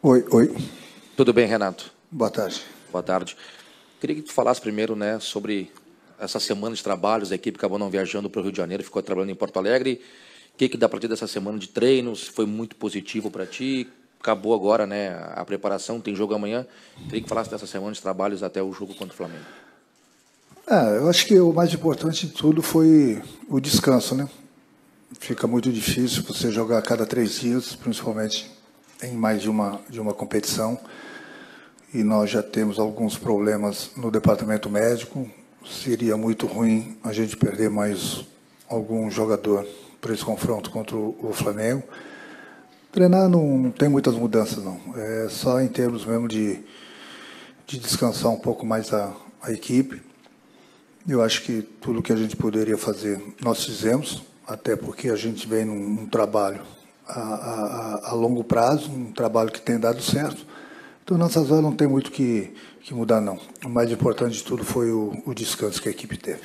Oi. Tudo bem, Renato? Boa tarde. Boa tarde. Queria que tu falasse primeiro, né, sobre essa semana de trabalhos. A equipe acabou não viajando para o Rio de Janeiro, ficou trabalhando em Porto Alegre. O que dá para ti dessa semana de treinos? Foi muito positivo para ti? Acabou agora, né, a preparação, tem jogo amanhã. Queria que falasse dessa semana de trabalhos até o jogo contra o Flamengo. Eu acho que o mais importante de tudo foi o descanso, né? Fica muito difícil você jogar a cada 3 dias, principalmente em mais de uma competição. E nós já temos alguns problemas no departamento médico. Seria muito ruim a gente perder mais algum jogador para esse confronto contra o Flamengo. Treinar não tem muitas mudanças, não. É só em termos mesmo de descansar um pouco mais a equipe. Eu acho que tudo que a gente poderia fazer, nós fizemos, até porque a gente vem num trabalho a longo prazo, um trabalho que tem dado certo. Então, nessas horas não tem muito que mudar, não. O mais importante de tudo foi o descanso que a equipe teve.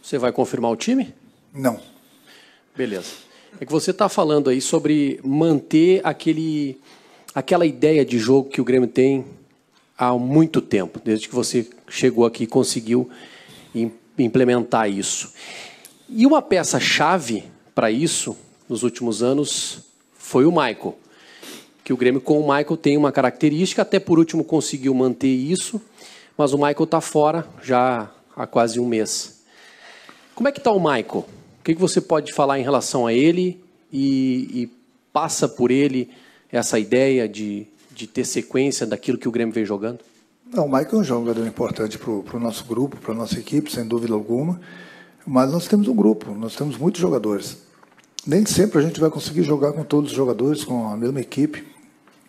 Você vai confirmar o time? Não. Beleza. É que você está falando aí sobre manter aquela ideia de jogo que o Grêmio tem há muito tempo, desde que você chegou aqui e conseguiu implementar isso. E uma peça-chave para isso, nos últimos anos, foi o Michael. Que o Grêmio, com o Michael, tem uma característica, até por último conseguiu manter isso, mas o Michael está fora já há quase um mês. Como é que está o Michael? O que você pode falar em relação a ele e passa por ele essa ideia de ter sequência daquilo que o Grêmio vem jogando? Não, o Michael é um jogador importante para o nosso grupo, para a nossa equipe, sem dúvida alguma, mas nós temos um grupo, nós temos muitos jogadores. Nem sempre a gente vai conseguir jogar com todos os jogadores, com a mesma equipe.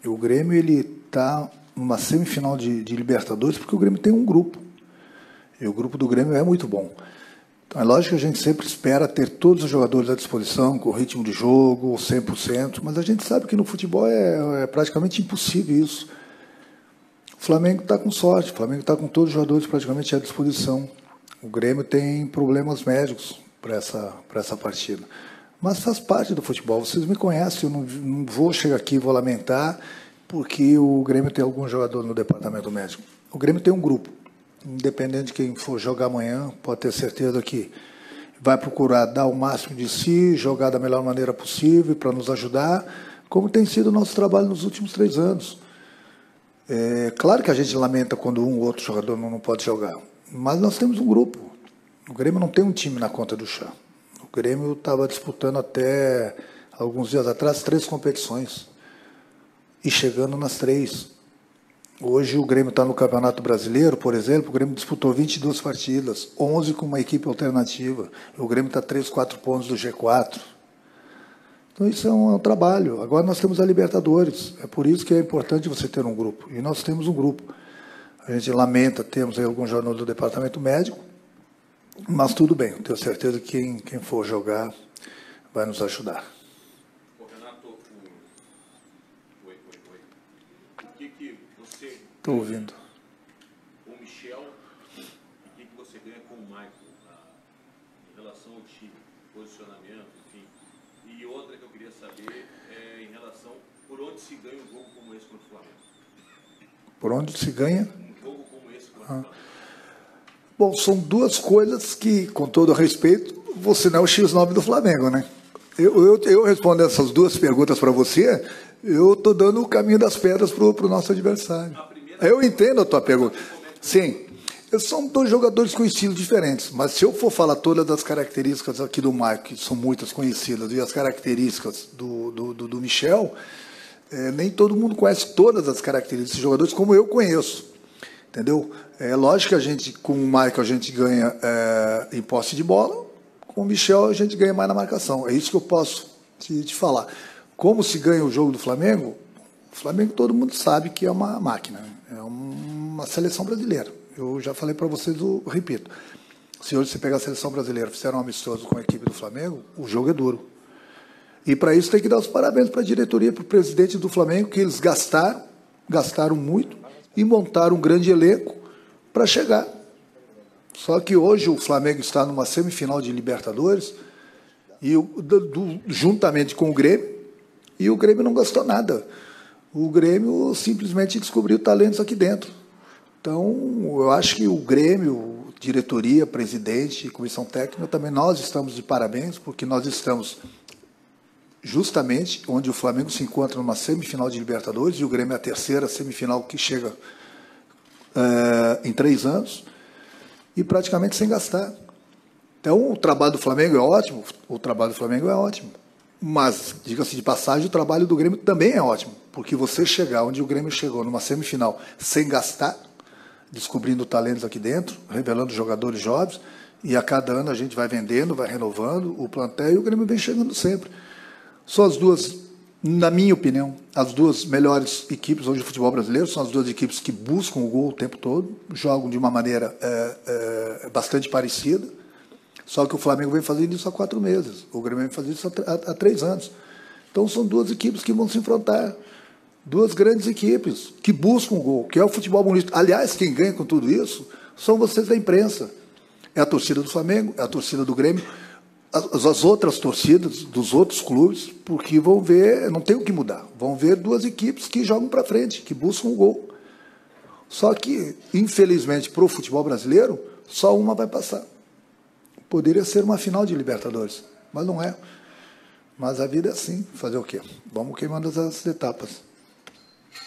E o Grêmio está numa semifinal de Libertadores porque o Grêmio tem um grupo. E o grupo do Grêmio é muito bom. Então é lógico que a gente sempre espera ter todos os jogadores à disposição, com ritmo de jogo, 100%, mas a gente sabe que no futebol é praticamente impossível isso. O Flamengo está com sorte, o Flamengo está com todos os jogadores praticamente à disposição. O Grêmio tem problemas médicos para essa partida. Mas faz parte do futebol. Vocês me conhecem, eu não vou chegar aqui e vou lamentar porque o Grêmio tem algum jogador no departamento médico. O Grêmio tem um grupo. Independente de quem for jogar amanhã, pode ter certeza que vai procurar dar o máximo de si, jogar da melhor maneira possível para nos ajudar, como tem sido o nosso trabalho nos últimos 3 anos. É claro que a gente lamenta quando um ou outro jogador não pode jogar, mas nós temos um grupo. O Grêmio não tem um time na conta do chá. O Grêmio estava disputando até alguns dias atrás 3 competições e chegando nas 3. Hoje o Grêmio está no Campeonato Brasileiro, por exemplo, o Grêmio disputou 22 partidas, 11 com uma equipe alternativa. O Grêmio está a 3, 4 pontos do G4. Então isso é um trabalho. Agora nós temos a Libertadores. É por isso que é importante você ter um grupo. E nós temos um grupo. A gente lamenta, temos aí algum jogador do departamento médico, mas tudo bem. Tenho certeza que quem for jogar vai nos ajudar. Ô, Renato, Oi. O que você... Estou ouvindo. Com o Michel, o que você ganha com o Michael em relação ao time, posicionamento, enfim. E outra que eu queria saber é em relação por onde se ganha um jogo como esse contra o Flamengo. Por onde se ganha? Um jogo como esse contra o Flamengo. Bom, são 2 coisas que, com todo respeito, você não é o X9 do Flamengo, né? Eu respondendo essas 2 perguntas para você, eu estou dando o caminho das pedras para o nosso adversário. Eu entendo a tua pergunta. Sim, são 2 jogadores com estilos diferentes, mas se eu for falar todas as características aqui do Marco, que são muitas conhecidas, e as características do Michel, nem todo mundo conhece todas as características dos jogadores como eu conheço. Entendeu? É lógico que a gente, com o Michael, a gente ganha em posse de bola, com o Michel a gente ganha mais na marcação. É isso que eu posso te falar. Como se ganha o jogo do Flamengo? O Flamengo todo mundo sabe que é uma máquina, é uma seleção brasileira. Eu já falei para vocês, eu repito. Se hoje você pegar a seleção brasileira, fizeram um amistoso com a equipe do Flamengo, o jogo é duro. E para isso tem que dar os parabéns para a diretoria, para o presidente do Flamengo, que eles gastaram muito, e montaram um grande elenco para chegar. Só que hoje o Flamengo está numa semifinal de Libertadores, e juntamente com o Grêmio, e o Grêmio não gastou nada. O Grêmio simplesmente descobriu talentos aqui dentro. Então, eu acho que o Grêmio, diretoria, presidente, comissão técnica, também nós estamos de parabéns, porque nós estamos justamente onde o Flamengo se encontra numa semifinal de Libertadores, e o Grêmio é a terceira semifinal que chega em 3 anos, e praticamente sem gastar. Então, o trabalho do Flamengo é ótimo, mas, diga-se de passagem, o trabalho do Grêmio também é ótimo, porque você chegar onde o Grêmio chegou, numa semifinal, sem gastar, descobrindo talentos aqui dentro, revelando jogadores jovens, e a cada ano a gente vai vendendo, vai renovando o plantel, e o Grêmio vem chegando sempre. São as duas, na minha opinião, as duas melhores equipes hoje do futebol brasileiro, são as duas equipes que buscam o gol o tempo todo, jogam de uma maneira bastante parecida, só que o Flamengo vem fazendo isso há 4 meses, o Grêmio vem fazendo isso há 3 anos. Então são duas equipes que vão se enfrentar, duas grandes equipes que buscam o gol, que é o futebol bonito. Aliás, quem ganha com tudo isso são vocês da imprensa. É a torcida do Flamengo, é a torcida do Grêmio, as outras torcidas dos outros clubes, porque vão ver, não tem o que mudar, vão ver duas equipes que jogam para frente, que buscam o gol. Só que, infelizmente, para o futebol brasileiro, só uma vai passar. Poderia ser uma final de Libertadores, mas não é. Mas a vida é assim, fazer o quê? Vamos queimando as etapas.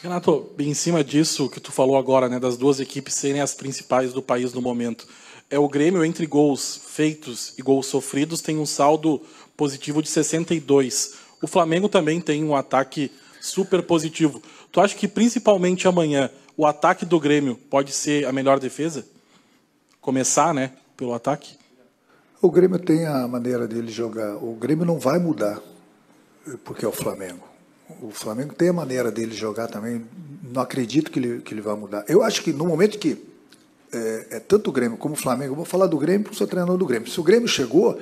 Renato, em cima disso que tu falou agora, né, das duas equipes serem as principais do país no momento, o Grêmio, entre gols feitos e gols sofridos, tem um saldo positivo de 62. O Flamengo também tem um ataque super positivo. Tu acha que, principalmente amanhã, o ataque do Grêmio pode ser a melhor defesa? Começar, né, pelo ataque? O Grêmio tem a maneira dele jogar. O Grêmio não vai mudar, porque é o Flamengo. O Flamengo tem a maneira dele jogar também. Não acredito que ele vai mudar. Eu acho que no momento que tanto o Grêmio como o Flamengo, eu vou falar do Grêmio porque eu sou treinador do Grêmio. Se o Grêmio chegou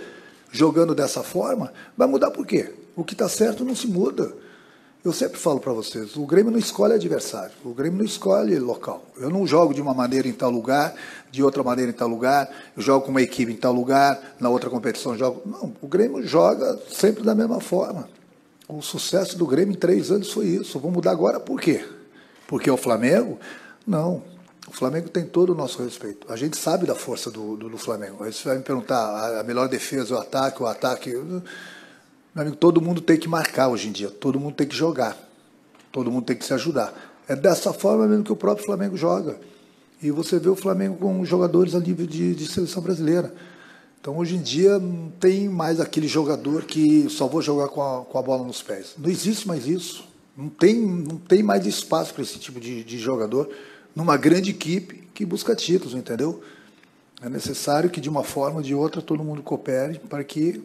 jogando dessa forma, vai mudar por quê? O que está certo não se muda. Eu sempre falo para vocês, o Grêmio não escolhe adversário, o Grêmio não escolhe local. Eu não jogo de uma maneira em tal lugar, de outra maneira em tal lugar, eu jogo com uma equipe em tal lugar, na outra competição eu jogo... Não, o Grêmio joga sempre da mesma forma. O sucesso do Grêmio em 3 anos foi isso. Vou mudar agora por quê? Porque é o Flamengo? Não. O Flamengo tem todo o nosso respeito. A gente sabe da força do Flamengo. Aí você vai me perguntar, a melhor defesa, o ataque... Meu amigo, todo mundo tem que marcar hoje em dia, todo mundo tem que jogar, todo mundo tem que se ajudar. É dessa forma mesmo que o próprio Flamengo joga. E você vê o Flamengo com jogadores a nível de seleção brasileira. Então, hoje em dia, não tem mais aquele jogador que só vou jogar com a bola nos pés. Não existe mais isso. Não tem mais espaço para esse tipo de jogador numa grande equipe que busca títulos, entendeu? É necessário que, de uma forma ou de outra, todo mundo coopere para que,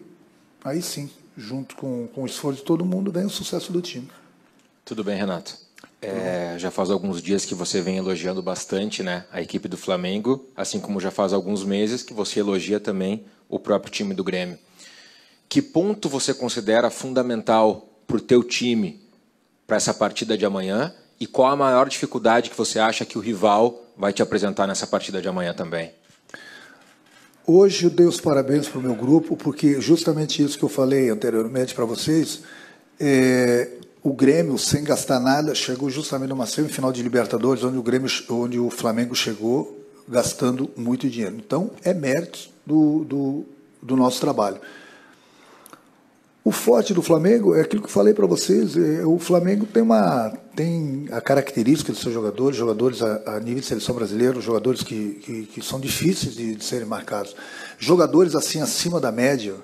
aí sim, junto com o esforço de todo mundo, venha o sucesso do time. Tudo bem, Renato? Já faz alguns dias que você vem elogiando bastante, né, a equipe do Flamengo, assim como já faz alguns meses que você elogia também o próprio time do Grêmio. Que ponto você considera fundamental para o teu time para essa partida de amanhã e qual a maior dificuldade que você acha que o rival vai te apresentar nessa partida de amanhã também? Hoje eu dei os parabéns para o meu grupo, porque justamente isso que eu falei anteriormente para vocês, o Grêmio, sem gastar nada, chegou justamente numa semifinal de Libertadores, onde o Flamengo chegou gastando muito dinheiro. Então, é mérito do nosso trabalho. O forte do Flamengo é aquilo que eu falei para vocês, o Flamengo tem a característica dos seus jogadores a nível de seleção brasileira, jogadores que são difíceis de serem marcados. Jogadores assim acima da média,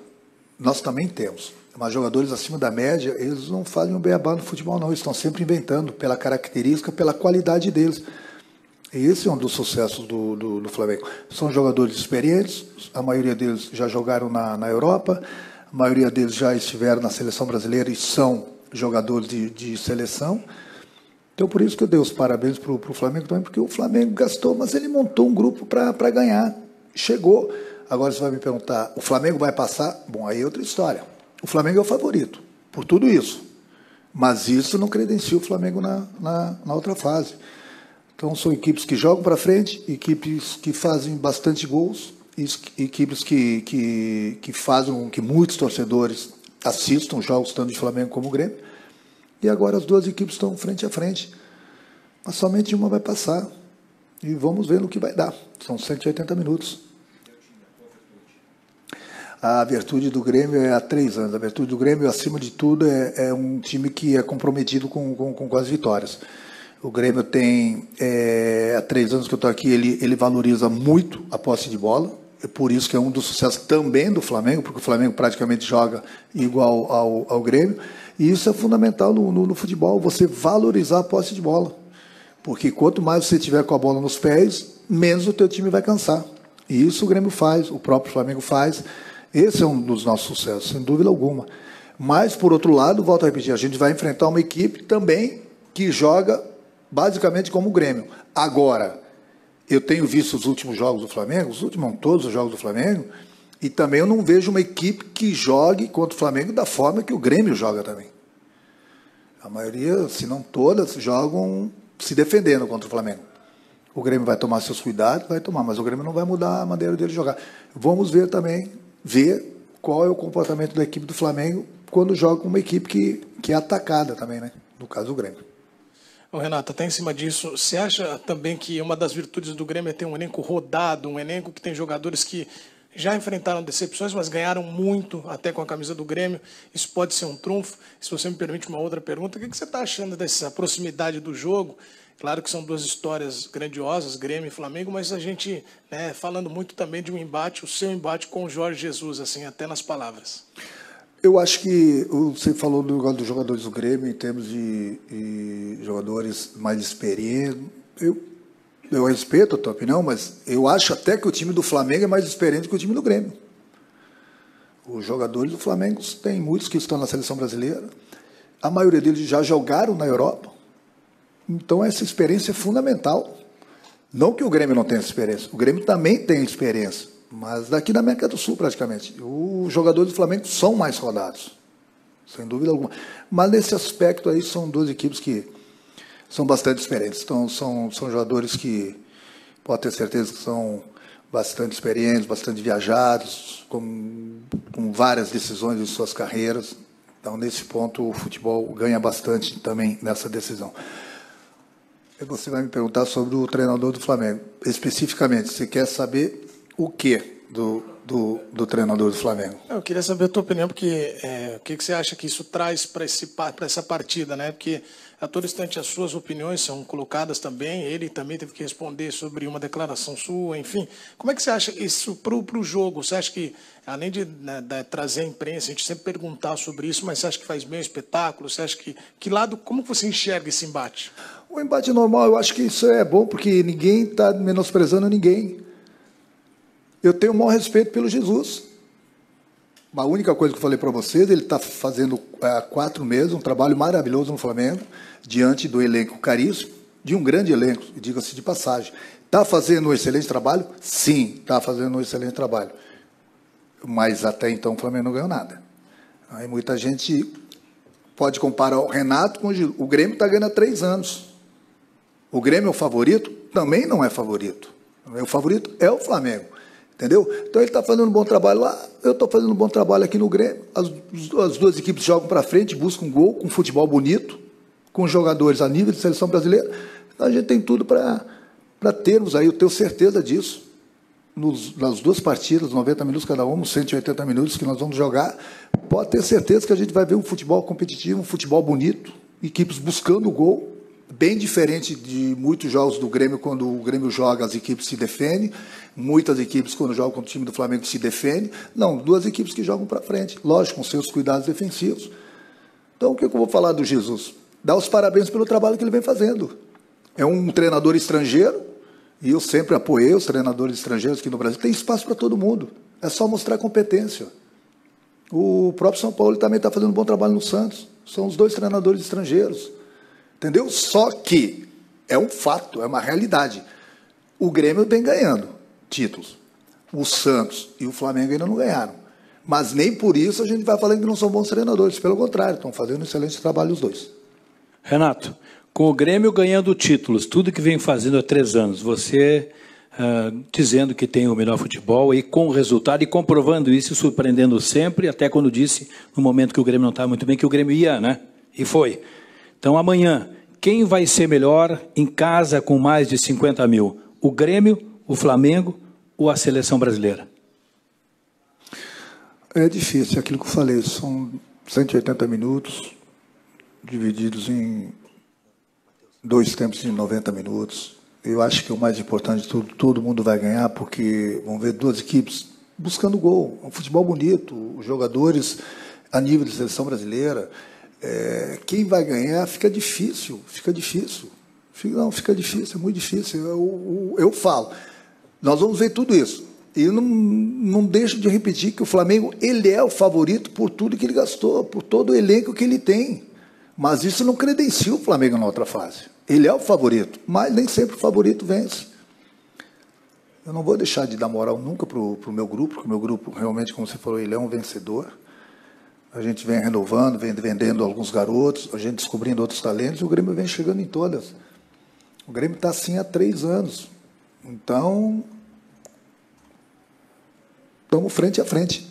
nós também temos, mas jogadores acima da média, eles não fazem um beabá no futebol não, eles estão sempre inventando pela característica, pela qualidade deles. E esse é um dos sucessos do Flamengo. São jogadores experientes, a maioria deles já jogaram na Europa, a maioria deles já estiveram na seleção brasileira e são jogadores de seleção. Então, por isso que eu dei os parabéns para o Flamengo também, porque o Flamengo gastou, mas ele montou um grupo para ganhar. Chegou. Agora você vai me perguntar, o Flamengo vai passar? Bom, aí é outra história. O Flamengo é o favorito, por tudo isso. Mas isso não credencia o Flamengo na outra fase. Então, são equipes que jogam para frente, equipes que fazem bastante gols, equipes que fazem com que muitos torcedores assistam jogos tanto de Flamengo como Grêmio. E agora as duas equipes estão frente a frente. Mas somente uma vai passar. E vamos ver no que vai dar. São 180 minutos. A virtude do Grêmio é há 3 anos. A virtude do Grêmio, acima de tudo, é um time que é comprometido com as vitórias. O Grêmio tem, há 3 anos que eu estou aqui, ele valoriza muito a posse de bola. É por isso que é um dos sucessos também do Flamengo, porque o Flamengo praticamente joga igual ao Grêmio. E isso é fundamental no futebol, você valorizar a posse de bola. Porque quanto mais você tiver com a bola nos pés, menos o teu time vai cansar. E isso o Grêmio faz, o próprio Flamengo faz. Esse é um dos nossos sucessos, sem dúvida alguma. Mas, por outro lado, volto a repetir, a gente vai enfrentar uma equipe também que joga basicamente como o Grêmio. Agora, eu tenho visto os últimos jogos do Flamengo, todos os jogos do Flamengo, e também eu não vejo uma equipe que jogue contra o Flamengo da forma que o Grêmio joga também. A maioria, se não todas, jogam se defendendo contra o Flamengo. O Grêmio vai tomar seus cuidados, mas o Grêmio não vai mudar a maneira dele jogar. Vamos ver também, qual é o comportamento da equipe do Flamengo quando joga com uma equipe que é atacada também, né? No caso do Grêmio. Ô, Renato, até em cima disso, você acha também que uma das virtudes do Grêmio é ter um elenco rodado, um elenco que tem jogadores que já enfrentaram decepções, mas ganharam muito até com a camisa do Grêmio? Isso pode ser um trunfo? Se você me permite uma outra pergunta, o que você está achando dessa proximidade do jogo? Claro que são duas histórias grandiosas, Grêmio e Flamengo, mas a gente, falando muito também de um embate, o seu embate com o Jorge Jesus, assim, até nas palavras. Eu acho que você falou do negócio dos jogadores do Grêmio, em termos de jogadores mais experientes. Eu respeito a tua opinião, mas eu acho até que o time do Flamengo é mais experiente que o time do Grêmio. Os jogadores do Flamengo, tem muitos que estão na seleção brasileira. A maioria deles já jogaram na Europa. Então, essa experiência é fundamental. Não que o Grêmio não tenha experiência. O Grêmio também tem experiência. Mas daqui da América do Sul, praticamente. Os jogadores do Flamengo são mais rodados. Sem dúvida alguma. Mas, nesse aspecto aí, são duas equipes que são bastante experientes. Então, são jogadores que, pode ter certeza que são bastante experientes, bastante viajados, com várias decisões em suas carreiras. Então, nesse ponto, o futebol ganha bastante também nessa decisão. Você vai me perguntar sobre o treinador do Flamengo. Especificamente, você quer saber o que do treinador do Flamengo? Eu queria saber a tua opinião, porque o que você acha que isso traz para essa partida, né? Porque a todo instante as suas opiniões são colocadas também, ele também teve que responder sobre uma declaração sua, enfim. Como é que você acha isso para o jogo? Você acha que, além de trazer a imprensa, a gente sempre perguntar sobre isso, mas você acha que faz bem o espetáculo? Você acha que lado, como você enxerga esse embate? O embate normal, eu acho que isso é bom, porque ninguém está menosprezando ninguém. Eu tenho o maior respeito pelo Jesus. A única coisa que eu falei para vocês, ele está fazendo há 4 meses um trabalho maravilhoso no Flamengo, diante do elenco caríssimo, de um grande elenco, diga-se de passagem. Está fazendo um excelente trabalho? Sim, está fazendo um excelente trabalho. Mas até então o Flamengo não ganhou nada. Aí muita gente pode comparar o Renato com o Grêmio, está ganhando há 3 anos. O Grêmio é o favorito? Também não é favorito. O favorito é o Flamengo. Entendeu? Então ele está fazendo um bom trabalho lá, eu estou fazendo um bom trabalho aqui no Grêmio. As duas equipes jogam para frente, buscam um gol, com futebol bonito, com jogadores a nível de seleção brasileira. Então a gente tem tudo para termos aí, eu tenho certeza disso. Nas 2 partidas, 90 minutos cada uma, 180 minutos que nós vamos jogar, pode ter certeza que a gente vai ver um futebol competitivo, um futebol bonito, equipes buscando o gol, bem diferente de muitos jogos do Grêmio, quando o Grêmio joga, as equipes se defendem, muitas equipes, quando jogam contra o time do Flamengo, se defendem. Não, 2 equipes que jogam para frente, lógico, com seus cuidados defensivos. Então, o que eu vou falar do Jesus? Dar os parabéns pelo trabalho que ele vem fazendo. É um treinador estrangeiro, e eu sempre apoiei os treinadores estrangeiros aqui no Brasil. Tem espaço para todo mundo, é só mostrar competência. O próprio São Paulo também está fazendo um bom trabalho no Santos. São os 2 treinadores estrangeiros. Entendeu? Só que é um fato, é uma realidade. O Grêmio vem ganhando títulos. O Santos e o Flamengo ainda não ganharam. Mas nem por isso a gente vai falando que não são bons treinadores. Pelo contrário, estão fazendo um excelente trabalho os 2. Renato, com o Grêmio ganhando títulos, tudo que vem fazendo há 3 anos, você dizendo que tem o melhor futebol e com o resultado e comprovando isso, surpreendendo sempre, até quando disse, no momento que o Grêmio não estava muito bem, que o Grêmio ia, né? E foi. Então, amanhã, quem vai ser melhor em casa com mais de 50 mil? O Grêmio, o Flamengo ou a seleção brasileira? É difícil, é aquilo que eu falei, são 180 minutos divididos em 2 tempos de 90 minutos. Eu acho que o mais importante de tudo, todo mundo vai ganhar, porque vão ver 2 equipes buscando gol, um futebol bonito, os jogadores a nível de seleção brasileira. Quem vai ganhar fica difícil, fica difícil, é muito difícil. Eu falo, nós vamos ver tudo isso. E eu não deixo de repetir que o Flamengo ele é o favorito por tudo que ele gastou, por todo o elenco que ele tem. Mas isso não credencia o Flamengo na outra fase. Ele é o favorito, mas nem sempre o favorito vence. Eu não vou deixar de dar moral nunca para o meu grupo, porque o meu grupo, realmente, como você falou, ele é um vencedor. A gente vem renovando, vem vendendo alguns garotos, a gente descobrindo outros talentos, e o Grêmio vem chegando em todas. O Grêmio está assim há 3 anos. Então, estamos frente a frente.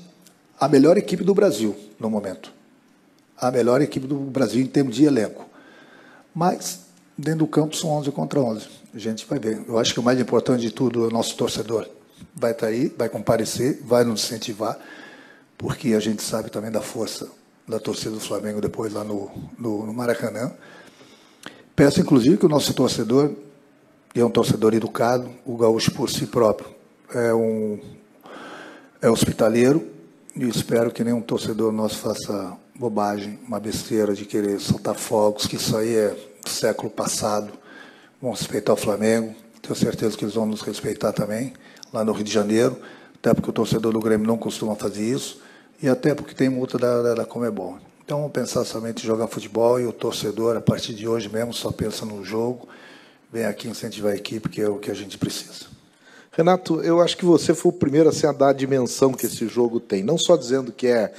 A melhor equipe do Brasil, no momento. A melhor equipe do Brasil em termos de elenco. Mas, dentro do campo, são 11 contra 11. A gente vai ver. Eu acho que o mais importante de tudo é o nosso torcedor. Vai estar aí, vai comparecer, vai nos incentivar, porque a gente sabe também da força da torcida do Flamengo depois lá no Maracanã. Peço, inclusive, que o nosso torcedor, que é um torcedor educado, o gaúcho por si próprio, é hospitaleiro, e espero que nenhum torcedor nosso faça bobagem, uma besteira de querer soltar fogos, que isso aí é do século passado. Vão respeitar o Flamengo, tenho certeza que eles vão nos respeitar também, lá no Rio de Janeiro, até porque o torcedor do Grêmio não costuma fazer isso, e até porque tem multa da Conmebol. Então, vamos pensar somente em jogar futebol, e o torcedor, a partir de hoje mesmo, só pensa no jogo, vem aqui incentivar a equipe, que é o que a gente precisa. Renato, eu acho que você foi o primeiro a dar a dimensão que esse jogo tem. Não só dizendo que é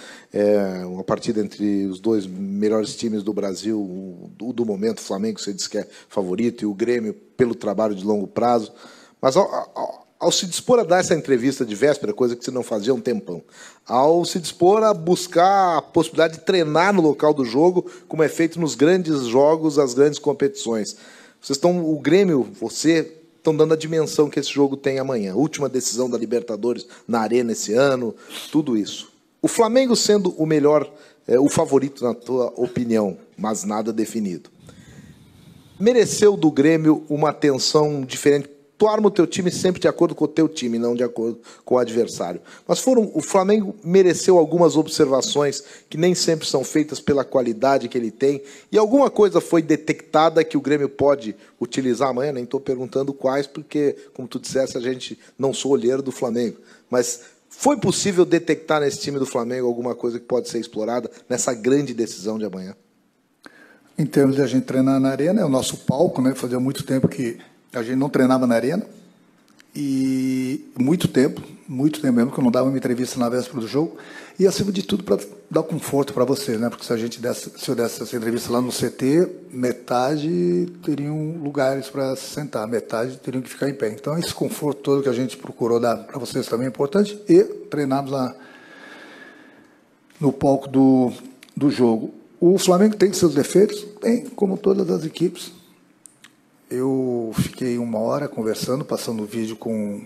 uma partida entre os 2 melhores times do Brasil, do momento, o Flamengo, você disse que é favorito, e o Grêmio, pelo trabalho de longo prazo. Mas ao se dispor a dar essa entrevista de véspera, coisa que você não fazia há um tempão, ao se dispor a buscar a possibilidade de treinar no local do jogo, como é feito nos grandes jogos, as grandes competições. O Grêmio, você... estão dando a dimensão que esse jogo tem amanhã. Última decisão da Libertadores na Arena esse ano, tudo isso. O Flamengo sendo o melhor, o favorito na tua opinião, mas nada definido. Mereceu do Grêmio uma atenção diferente? Tu arma o teu time sempre de acordo com o teu time, não de acordo com o adversário. Mas o Flamengo mereceu algumas observações que nem sempre são feitas pela qualidade que ele tem. E alguma coisa foi detectada que o Grêmio pode utilizar amanhã? Nem estou perguntando quais, porque, como tu disseste, a gente não sou olheiro do Flamengo. Mas foi possível detectar nesse time do Flamengo alguma coisa que pode ser explorada nessa grande decisão de amanhã? Em termos de a gente treinar na arena, é o nosso palco, né? Fazia muito tempo que a gente não treinava na arena, e muito tempo mesmo, que eu não dava uma entrevista na véspera do jogo, e acima de tudo para dar conforto para você, né? Porque se eu desse essa entrevista lá no CT, metade teriam lugares para se sentar, metade teriam que ficar em pé. Então, esse conforto todo que a gente procurou dar para vocês também é importante, e treinarmos lá no palco do jogo. O Flamengo tem seus defeitos? Tem, como todas as equipes. Eu fiquei 1 hora conversando, passando o vídeo com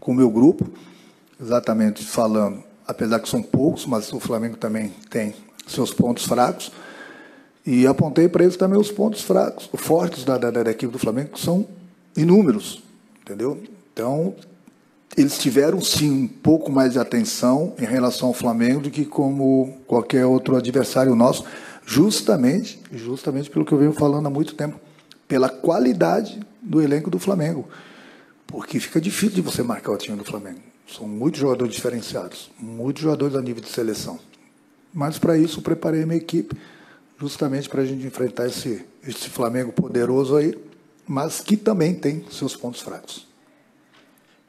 o meu grupo, exatamente falando, apesar que são poucos, mas o Flamengo também tem seus pontos fracos, e apontei para eles também os pontos fracos, os fortes da equipe do Flamengo, que são inúmeros, entendeu? Então, eles tiveram, sim, um pouco mais de atenção em relação ao Flamengo do que como qualquer outro adversário nosso, justamente pelo que eu venho falando há muito tempo, pela qualidade do elenco do Flamengo. Porque fica difícil de você marcar o time do Flamengo. São muitos jogadores diferenciados, muitos jogadores a nível de seleção. Mas, para isso, eu preparei a minha equipe, justamente para a gente enfrentar esse Flamengo poderoso aí, mas que também tem seus pontos fracos.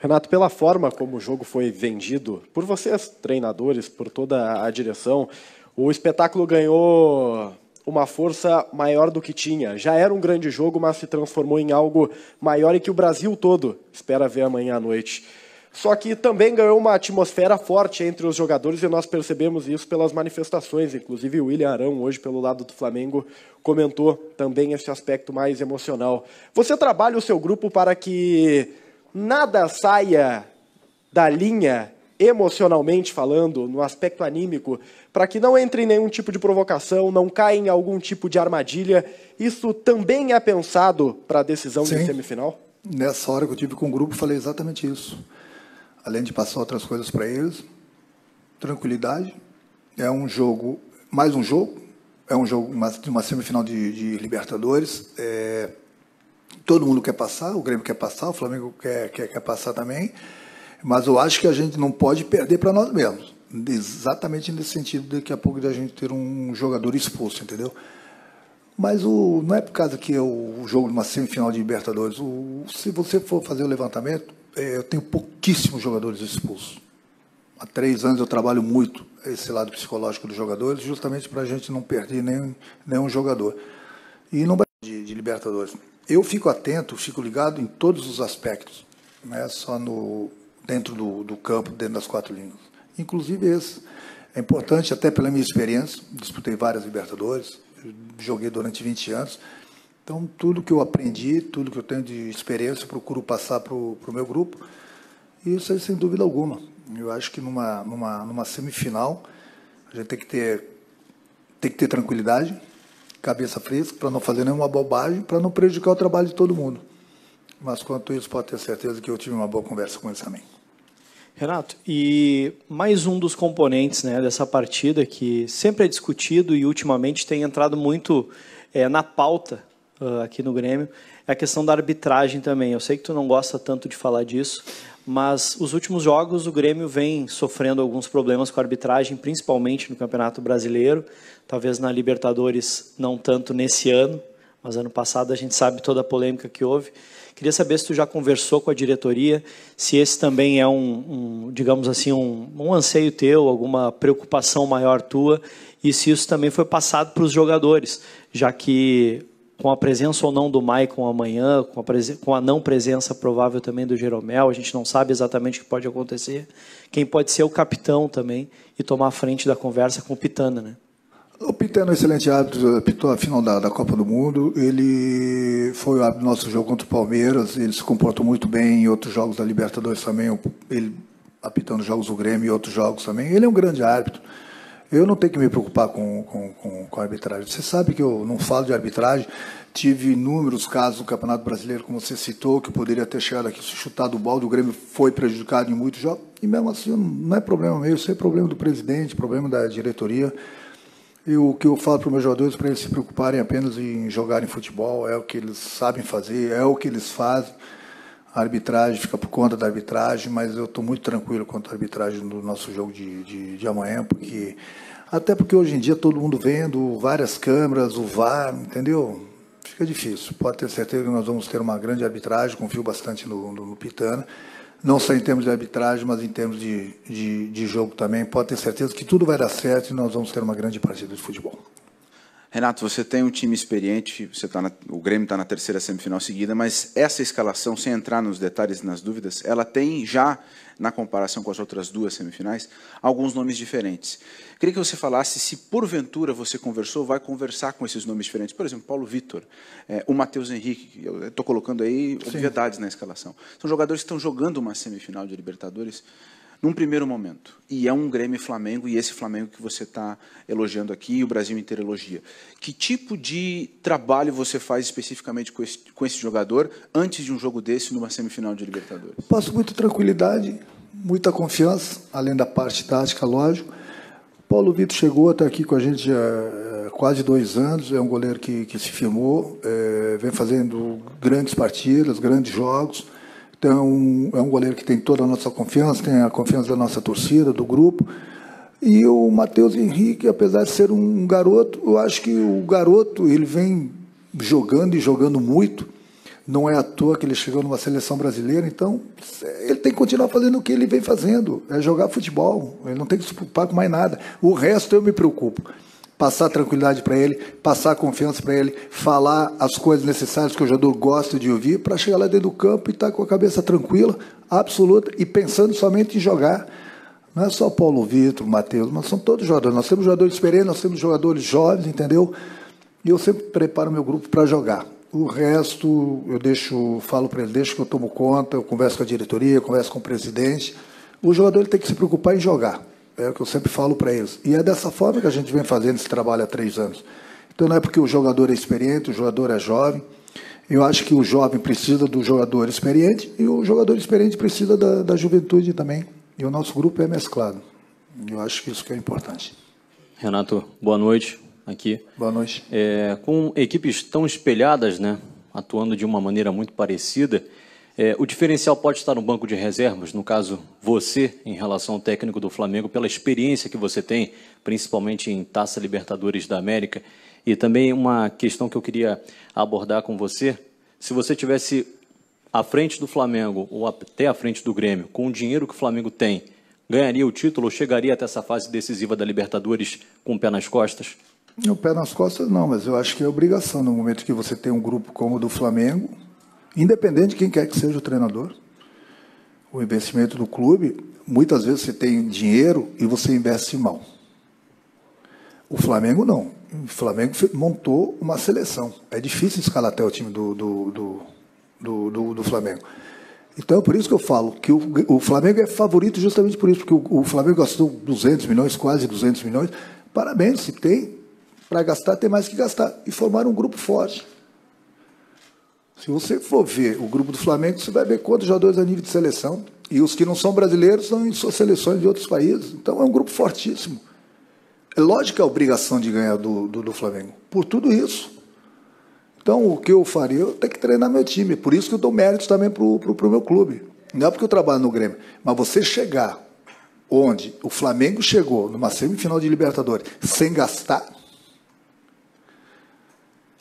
Renato, pela forma como o jogo foi vendido, por vocês, treinadores, por toda a direção, o espetáculo ganhou uma força maior do que tinha. Já era um grande jogo, mas se transformou em algo maior e que o Brasil todo espera ver amanhã à noite. Só que também ganhou uma atmosfera forte entre os jogadores e nós percebemos isso pelas manifestações. Inclusive o William Arão, hoje pelo lado do Flamengo, comentou também esse aspecto mais emocional. Você trabalha o seu grupo para que nada saia da linha, emocionalmente falando, no aspecto anímico, para que não entre em nenhum tipo de provocação, não caia em algum tipo de armadilha. Isso também é pensado para a decisão de semifinal? Nessa hora que eu tive com o grupo, falei exatamente isso. Além de passar outras coisas para eles, tranquilidade. É um jogo, mais um jogo, é um jogo de uma semifinal de Libertadores. Todo mundo quer passar, o Grêmio quer passar, o Flamengo quer passar também, mas eu acho que a gente não pode perder para nós mesmos. Exatamente nesse sentido, daqui a pouco de a gente ter um jogador expulso, entendeu? Mas não é por causa que é o jogo de uma semifinal de Libertadores. Se você for fazer o levantamento, eu tenho pouquíssimos jogadores expulsos. Há 3 anos eu trabalho muito esse lado psicológico dos jogadores, justamente para a gente não perder nenhum jogador. E não vai de Libertadores. Eu fico atento, fico ligado em todos os aspectos, não é só dentro do campo, dentro das 4 linhas. Inclusive esse. É importante, até pela minha experiência, disputei várias Libertadores, joguei durante 20 anos. Então, tudo que eu aprendi, tudo que eu tenho de experiência, eu procuro passar para o meu grupo. E isso aí, sem dúvida alguma. Eu acho que numa semifinal, a gente tem que ter tranquilidade, cabeça fresca, para não fazer nenhuma bobagem, para não prejudicar o trabalho de todo mundo. Mas, quanto isso, pode ter certeza que eu tive uma boa conversa com eles também. Renato, e mais um dos componentes, né, dessa partida que sempre é discutido e ultimamente tem entrado muito na pauta aqui no Grêmio, é a questão da arbitragem também. Eu sei que tu não gosta tanto de falar disso, mas os últimos jogos o Grêmio vem sofrendo alguns problemas com a arbitragem, principalmente no Campeonato Brasileiro, talvez na Libertadores não tanto nesse ano, mas ano passado a gente sabe toda a polêmica que houve. Queria saber se tu já conversou com a diretoria, se esse também é digamos assim, um anseio teu, alguma preocupação maior tua, e se isso também foi passado para os jogadores, já que com a presença ou não do Maicon amanhã, com a não presença provável também do Jeromel, a gente não sabe exatamente o que pode acontecer, quem pode ser o capitão também e tomar a frente da conversa com o Pitana, né? O Pitana é um excelente árbitro, apitou a final da Copa do Mundo, ele foi o árbitro do nosso jogo contra o Palmeiras, ele se comportou muito bem em outros jogos da Libertadores também, ele apitando jogos do Grêmio e outros jogos também, ele é um grande árbitro. Eu não tenho que me preocupar com a arbitragem. Você sabe que eu não falo de arbitragem. Tive inúmeros casos no Campeonato Brasileiro, como você citou, que eu poderia ter chegado aqui, chutado o balde, o Grêmio foi prejudicado em muitos jogos. E mesmo assim, não é problema meu, isso é problema do presidente, problema da diretoria. E o que eu falo para os meus jogadores, para eles se preocuparem apenas em jogarem futebol, é o que eles sabem fazer, é o que eles fazem. A arbitragem fica por conta da arbitragem, mas eu estou muito tranquilo quanto à arbitragem do nosso jogo de amanhã, até porque hoje em dia todo mundo vendo, várias câmeras, o VAR, entendeu? Fica difícil. Pode ter certeza que nós vamos ter uma grande arbitragem, confio bastante no Pitana, não só em termos de arbitragem, mas em termos de jogo também. Pode ter certeza que tudo vai dar certo e nós vamos ter uma grande partida de futebol. Renato, você tem um time experiente, o Grêmio está na 3ª semifinal seguida, mas essa escalação, sem entrar nos detalhes e nas dúvidas, ela tem já, na comparação com as outras 2 semifinais, alguns nomes diferentes. Queria que você falasse se, porventura, você conversou, vai conversar com esses nomes diferentes. Por exemplo, Paulo Vitor, o Matheus Henrique, eu estou colocando aí obviedades na escalação. São jogadores que estão jogando uma semifinal de Libertadores num primeiro momento. E é um Grêmio e Flamengo, e esse Flamengo que você está elogiando aqui, e o Brasil inteiro elogia. Que tipo de trabalho você faz especificamente com esse jogador antes de um jogo desse numa semifinal de Libertadores? Passo muita tranquilidade, muita confiança, além da parte tática, lógico. Paulo Vitor chegou até aqui com a gente há quase 2 anos, é um goleiro que se firmou, vem fazendo grandes partidas, grandes jogos. Então, é um goleiro que tem toda a nossa confiança, tem a confiança da nossa torcida, do grupo. E o Matheus Henrique, apesar de ser um garoto, eu acho que o garoto ele vem jogando e jogando muito. Não é à toa que ele chegou numa seleção brasileira, então ele tem que continuar fazendo o que ele vem fazendo, é jogar futebol. Ele não tem que se preocupar com mais nada. O resto eu me preocupo. passar tranquilidade para ele, passar confiança para ele, falar as coisas necessárias que o jogador gosta de ouvir, para chegar lá dentro do campo e estar com a cabeça tranquila, absoluta, e pensando somente em jogar. Não é só Paulo Vitor, Matheus, mas são todos jogadores. Nós temos jogadores experientes, nós temos jogadores jovens, entendeu? E eu sempre preparo meu grupo para jogar. O resto, falo para ele, deixa que eu tomo conta, eu converso com a diretoria, eu converso com o presidente. O jogador ele tem que se preocupar em jogar. É o que eu sempre falo para eles. E é dessa forma que a gente vem fazendo esse trabalho há 3 anos. Então não é porque o jogador é experiente, o jogador é jovem. Eu acho que o jovem precisa do jogador experiente e o jogador experiente precisa da juventude também. E o nosso grupo é mesclado. Eu acho que isso que é importante. Renato, boa noite. Aqui. Boa noite. Com equipes tão espelhadas, né, atuando de uma maneira muito parecida, o diferencial pode estar no banco de reservas, no caso você, em relação ao técnico do Flamengo, pela experiência que você tem, principalmente em Taça Libertadores da América, e também uma questão que eu queria abordar com você, se você tivesse à frente do Flamengo ou até à frente do Grêmio, com o dinheiro que o Flamengo tem, ganharia o título ou chegaria até essa fase decisiva da Libertadores com o pé nas costas? O pé nas costas não, mas eu acho que é obrigação no momento que você tem um grupo como o do Flamengo, independente de quem quer que seja o treinador, o investimento do clube, muitas vezes você tem dinheiro e você investe mal. O Flamengo não. O Flamengo montou uma seleção. É difícil escalar até o time do Flamengo. Então é por isso que eu falo que o Flamengo é favorito justamente por isso, porque o Flamengo gastou 200 milhões, quase 200 milhões. Parabéns, se tem para gastar, tem mais que gastar. E formaram um grupo forte. Se você for ver o grupo do Flamengo, você vai ver quantos jogadores a nível de seleção. E os que não são brasileiros estão em suas seleções de outros países. Então é um grupo fortíssimo. É lógico que é a obrigação de ganhar do Flamengo. Por tudo isso. Então o que eu faria? Eu tenho que treinar meu time. Por isso que eu dou méritos também para o meu clube. Não é porque eu trabalho no Grêmio. Mas você chegar onde o Flamengo chegou, numa semifinal de Libertadores, sem gastar.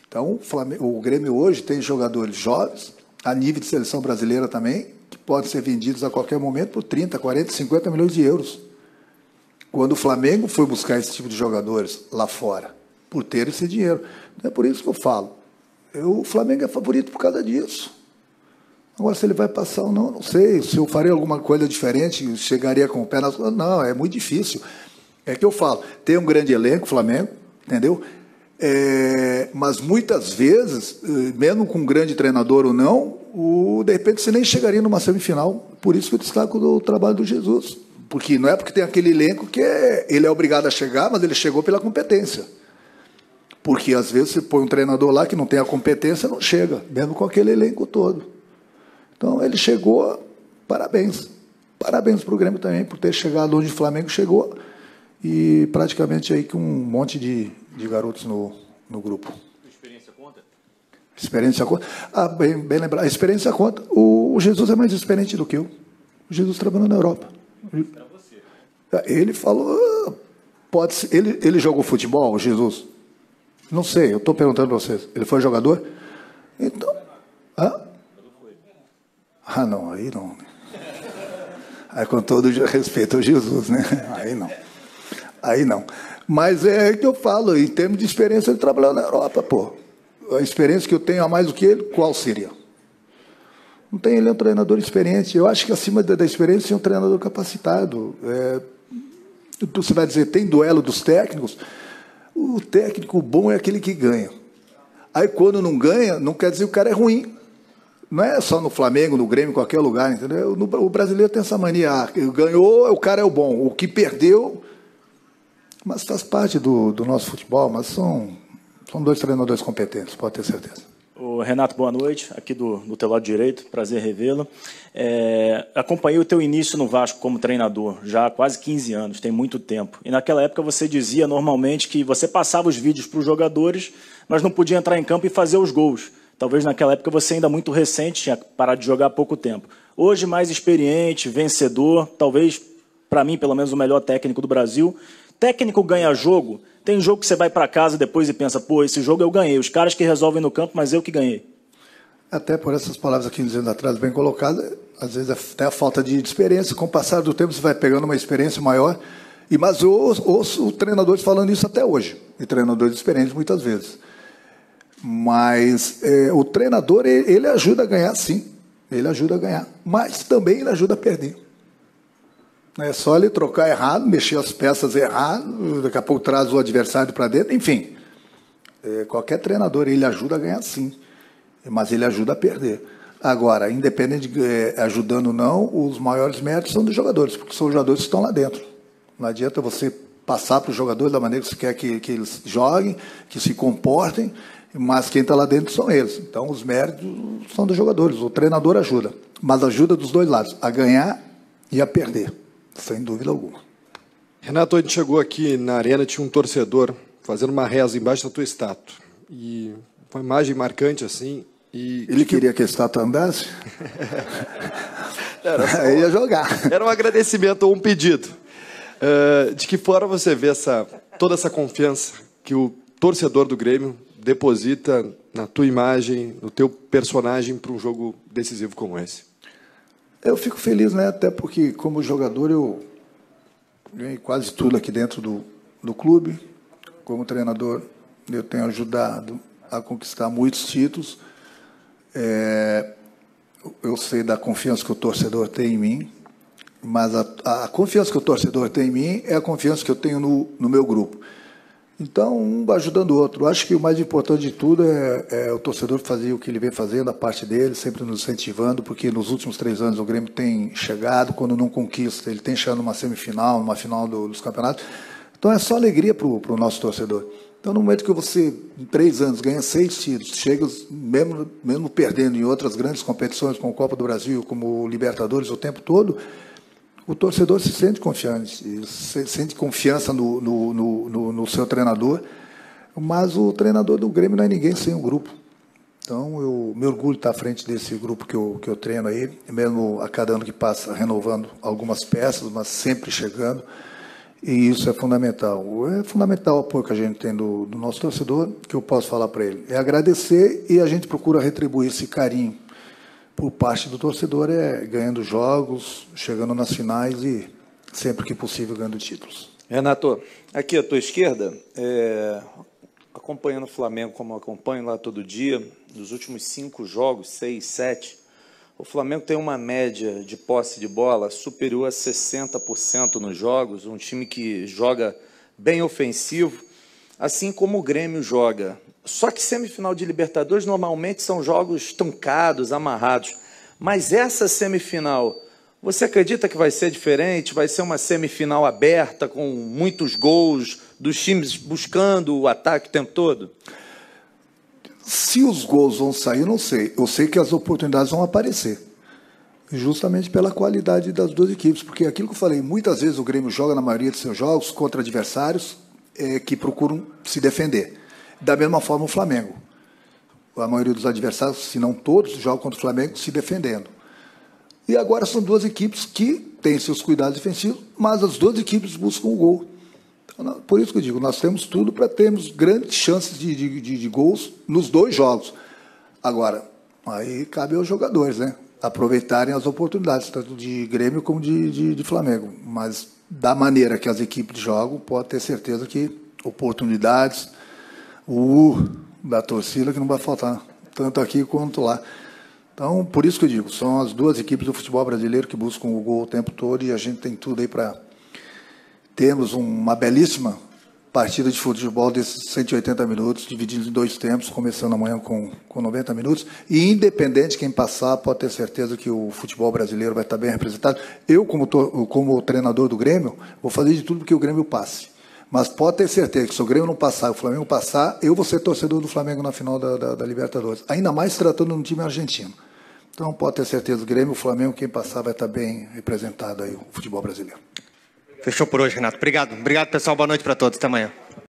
Então, o Grêmio hoje tem jogadores jovens, a nível de seleção brasileira também, que podem ser vendidos a qualquer momento por 30, 40, 50 milhões de euros. Quando o Flamengo foi buscar esse tipo de jogadores lá fora, por ter esse dinheiro. É por isso que eu falo. O Flamengo é favorito por causa disso. Agora, se ele vai passar ou não, não sei. Se eu faria alguma coisa diferente, chegaria com o pé nas... Não, é muito difícil. É que eu falo, tem um grande elenco, Flamengo, entendeu? Mas muitas vezes, mesmo com um grande treinador ou não, de repente você nem chegaria numa semifinal. Por isso que eu destaco o trabalho do Jesus. Porque não é porque tem aquele elenco que ele é obrigado a chegar, mas ele chegou pela competência. Porque às vezes você põe um treinador lá que não tem a competência, não chega, mesmo com aquele elenco todo. Então ele chegou, parabéns. Parabéns para o Grêmio também, por ter chegado onde o Flamengo chegou. E praticamente aí com um monte de garotos no grupo. A experiência conta? Experiência conta? Bem lembrado. A experiência conta. O Jesus é mais experiente do que eu. O Jesus trabalhou na Europa. Para você. Ele falou... Pode ser, ele jogou futebol, o Jesus? Não sei, eu estou perguntando para vocês. Ele foi jogador? Então... não, aí não. Aí com todo respeito ao Jesus, né? Aí não. Mas é que eu falo, em termos de experiência, ele trabalhou na Europa, pô. A experiência que eu tenho a mais do que ele, qual seria? Não tem, ele é um treinador experiente. Eu acho que acima da experiência é um treinador capacitado. Você vai dizer, tem duelo dos técnicos? O técnico bom é aquele que ganha. Aí quando não ganha, não quer dizer que o cara é ruim. Não é só no Flamengo, no Grêmio, em qualquer lugar, entendeu? O brasileiro tem essa mania. Ganhou, o cara é o bom. O que perdeu... Mas faz parte do nosso futebol, mas são 2 treinadores competentes, pode ter certeza. Renato, boa noite, aqui do teu lado direito, prazer revê-lo. Acompanhei o teu início no Vasco como treinador, já há quase 15 anos, tem muito tempo. E naquela época você dizia normalmente que você passava os vídeos para os jogadores, mas não podia entrar em campo e fazer os gols. Talvez naquela época você ainda muito recente, tinha parado de jogar há pouco tempo. Hoje mais experiente, vencedor, talvez, para mim, pelo menos o melhor técnico do Brasil. Técnico ganha jogo, tem jogo que você vai para casa depois e pensa, pô, esse jogo eu ganhei, os caras que resolvem no campo, mas eu que ganhei. Até por essas palavras aqui dizendo atrás, bem colocadas, às vezes até a falta de experiência, com o passar do tempo você vai pegando uma experiência maior Mas eu ouço treinadores falando isso até hoje, e treinadores experientes muitas vezes. Mas o treinador, ele ajuda a ganhar, sim. Ele ajuda a ganhar. Mas também ele ajuda a perder. É só ele trocar errado, mexer as peças errado, daqui a pouco traz o adversário para dentro, enfim. Qualquer treinador, ele ajuda a ganhar, sim. Mas ele ajuda a perder. Agora, independente de ajudando ou não, os maiores méritos são dos jogadores, porque são os jogadores que estão lá dentro. Não adianta você passar para os jogadores da maneira que você quer que eles joguem, que se comportem, mas quem está lá dentro são eles. Então, os méritos são dos jogadores. O treinador ajuda, mas ajuda dos dois lados, a ganhar e a perder, sem dúvida alguma. Renato, a gente chegou aqui na arena, tinha um torcedor fazendo uma reza embaixo da tua estátua. E uma imagem marcante, assim. E ele queria que a estátua andasse? Aí ia jogar. Era um agradecimento ou um pedido. De que forma você vê toda essa confiança que o torcedor do Grêmio deposita na tua imagem, no teu personagem para um jogo decisivo como esse? Eu fico feliz, né? Até porque, como jogador, eu ganhei quase tudo aqui dentro do clube. Como treinador, eu tenho ajudado a conquistar muitos títulos. Eu sei da confiança que o torcedor tem em mim, mas a confiança que o torcedor tem em mim é a confiança que eu tenho no meu grupo. Então, um ajudando o outro. Eu acho que o mais importante de tudo é o torcedor fazer o que ele vem fazendo, a parte dele, sempre nos incentivando, porque nos últimos 3 anos o Grêmio tem chegado, quando não conquista, ele tem chegado numa semifinal, numa final dos campeonatos. Então, é só alegria para o nosso torcedor. Então, no momento que você, em 3 anos, ganha 6 títulos, chega, mesmo perdendo em outras grandes competições, como a Copa do Brasil, como o Libertadores, o tempo todo, o torcedor se sente confiante, se sente confiança no seu treinador, mas o treinador do Grêmio não é ninguém sem o grupo. Então, eu me orgulho de estar à frente desse grupo que eu treino aí, mesmo a cada ano que passa, renovando algumas peças, mas sempre chegando. E isso é fundamental. É fundamental o apoio que a gente tem do nosso torcedor, que eu posso falar para ele. É agradecer e a gente procura retribuir esse carinho por parte do torcedor, ganhando jogos, chegando nas finais e, sempre que possível, ganhando títulos. Renato, aqui à tua esquerda, acompanhando o Flamengo como eu acompanho lá todo dia, nos últimos 5 jogos, 6, 7, o Flamengo tem uma média de posse de bola superior a 60% nos jogos, um time que joga bem ofensivo, assim como o Grêmio joga. Só que semifinal de Libertadores normalmente são jogos truncados, amarrados. Mas essa semifinal, você acredita que vai ser diferente? Vai ser uma semifinal aberta, com muitos gols, dos times buscando o ataque o tempo todo? Se os gols vão sair, eu não sei. Eu sei que as oportunidades vão aparecer. Justamente pela qualidade das duas equipes. Porque aquilo que eu falei, muitas vezes o Grêmio joga na maioria de seus jogos contra adversários que procuram se defender. Da mesma forma o Flamengo. A maioria dos adversários, se não todos, jogam contra o Flamengo se defendendo. E agora são duas equipes que têm seus cuidados defensivos, mas as duas equipes buscam o gol. Então, por isso que eu digo, nós temos tudo para termos grandes chances de gols nos 2 jogos. Agora, aí cabe aos jogadores, né? Aproveitarem as oportunidades, tanto de Grêmio como de Flamengo. Mas da maneira que as equipes jogam, pode ter certeza que oportunidades, da torcida que não vai faltar, tanto aqui quanto lá. Então, por isso que eu digo, são as duas equipes do futebol brasileiro que buscam o gol o tempo todo e a gente tem tudo aí para termos uma belíssima partida de futebol desses 180 minutos, divididos em 2 tempos, começando amanhã com 90 minutos. E, independente de quem passar, pode ter certeza que o futebol brasileiro vai estar bem representado. Eu, como treinador do Grêmio, vou fazer de tudo para que o Grêmio passe. Mas pode ter certeza que se o Grêmio não passar, o Flamengo passar, eu vou ser torcedor do Flamengo na final da Libertadores. Ainda mais tratando de um time argentino. Então pode ter certeza, o Grêmio, o Flamengo, quem passar vai estar bem representado aí, o futebol brasileiro. Fechou por hoje, Renato. Obrigado. Obrigado, pessoal. Boa noite para todos. Até amanhã.